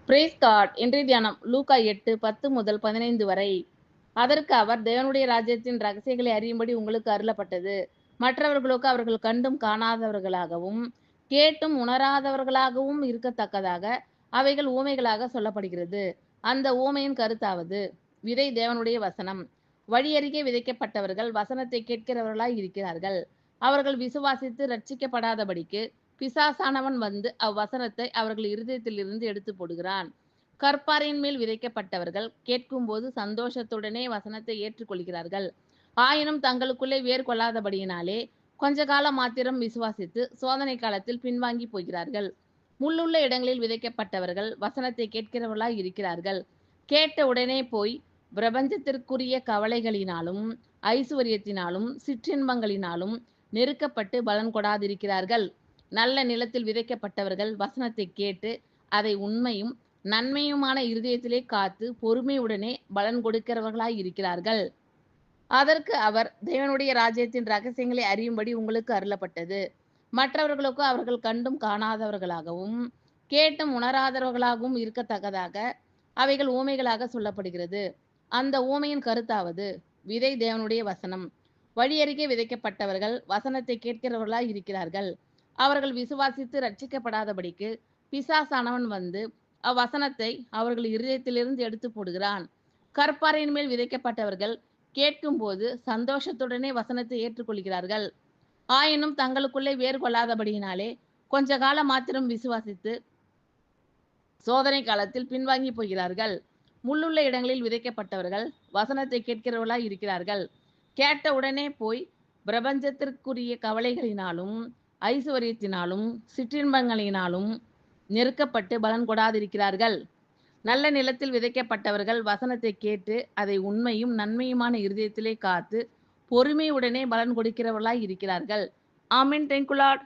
Brace card. இன்றைய தியானம் லூக்கா 8:10-15 வரை. அதற்கு அவர், தேவனுடைய ராஜ்யத்தின் ரகசியங்களை அறியும்படி உங்களுக்கு அருளப்பட்டது. மற்றவர்களுக்கு அவர்கள் கண்டும் காணாதவர்களாகவும் கேட்டும் உணராதவர்களாகவும் இருக்கத்தக்கதாக அவைகள் ஊமைகளாக சொல்லப்படுகிறது. அந்த ஊமையின் கருத்தாவது, விதை தேவனுடைய வசனம். வழியருகே விதைக்கப்பட்டவர்கள் வசனத்தை கேட்கிறவர்களாய் இருக்கிறார்கள். அவர்கள் விசுவாசித்து ரட்சிக்கப்படாதபடிக்கு பிசாசானவன் வந்து அவ்வசனத்தை அவர்கள் இருதயத்திலிருந்து எடுத்து போடுகிறான். கற்பாறையின் மேல் விதைக்கப்பட்டவர்கள் கேட்கும்போது சந்தோஷத்துடனே வசனத்தை ஏற்றுக்கொள்கிறார்கள். ஆயினும் தங்களுக்குள்ளே வேர் கொள்ளாதபடியினாலே கொஞ்ச காலம் மாத்திரம் விசுவாசித்து சோதனை காலத்தில் பின்வாங்கி போகிறார்கள். முள்ளுள்ள இடங்களில் விதைக்கப்பட்டவர்கள் வசனத்தை கேட்கிறவர்களாய் இருக்கிறார்கள். கேட்ட உடனே போய் பிரபஞ்சத்திற்குரிய கவலைகளினாலும் ஐசுவரியத்தினாலும் சிற்றின்பங்களினாலும் நெருக்கப்பட்டு பலன் கொடாதிருக்கிறார்கள். நல்ல நிலத்தில் விதைக்கப்பட்டவர்கள் வசனத்தை கேட்டு அதை உண்மையும் நன்மையுமான இருதயத்திலே காத்து பொறுமையுடனே பலன் கொடுக்கிறவர்களாய் இருக்கிறார்கள். அதற்கு அவர், தேவனுடைய ராஜ்யத்தின் ரகசியங்களை அறியும்படி உங்களுக்கு அருளப்பட்டது. மற்றவர்களுக்கோ அவர்கள் கண்டும் காணாதவர்களாகவும் கேட்டும் உணராதவர்களாகவும் இருக்கத்தக்கதாக அவைகள் ஊமைகளாக சொல்லப்படுகிறது. அந்த ஊமையின் கருத்தாவது, விதை தேவனுடைய வசனம். வழியருகே விதைக்கப்பட்டவர்கள் வசனத்தை கேட்கிறவர்களாய் இருக்கிறார்கள். அவர்கள் விசுவாசித்து ரட்சிக்கப்படாதபடிக்கு பிசாசானவன் வந்து அவ்வசனத்தை அவர்கள் இருதயத்திலிருந்து எடுத்து போடுகிறான். கற்பாறையின் மேல் விதைக்கப்பட்டவர்கள் கேட்கும்போது சந்தோஷத்துடனே வசனத்தை ஏற்றுக்கொள்கிறார்கள். ஆயினும் தங்களுக்குள்ளே வேறு கொள்ளாதபடியினாலே கொஞ்ச காலம் மாத்திரம் விசுவாசித்து சோதனை காலத்தில் பின்வாங்கி போகிறார்கள். முள்ளுள்ள இடங்களில் விதைக்கப்பட்டவர்கள் வசனத்தை கேட்கிறவர்களாய் இருக்கிறார்கள். கேட்ட உடனே போய் பிரபஞ்சத்திற்குரிய கவலைகளினாலும் ஐசுவரியத்தினாலும் சிற்றின்பங்களினாலும் நெருக்கப்பட்டு பலன் கொடாதிருக்கிறார்கள். நல்ல நிலத்தில் விதைக்கப்பட்டவர்கள் வசனத்தை கேட்டு அதை உண்மையும் நன்மையுமான இருதயத்திலே காத்து பொறுமையுடனே பலன் கொடுக்கிறவர்களாய் இருக்கிறார்கள். ஆமென். Thank you Lord.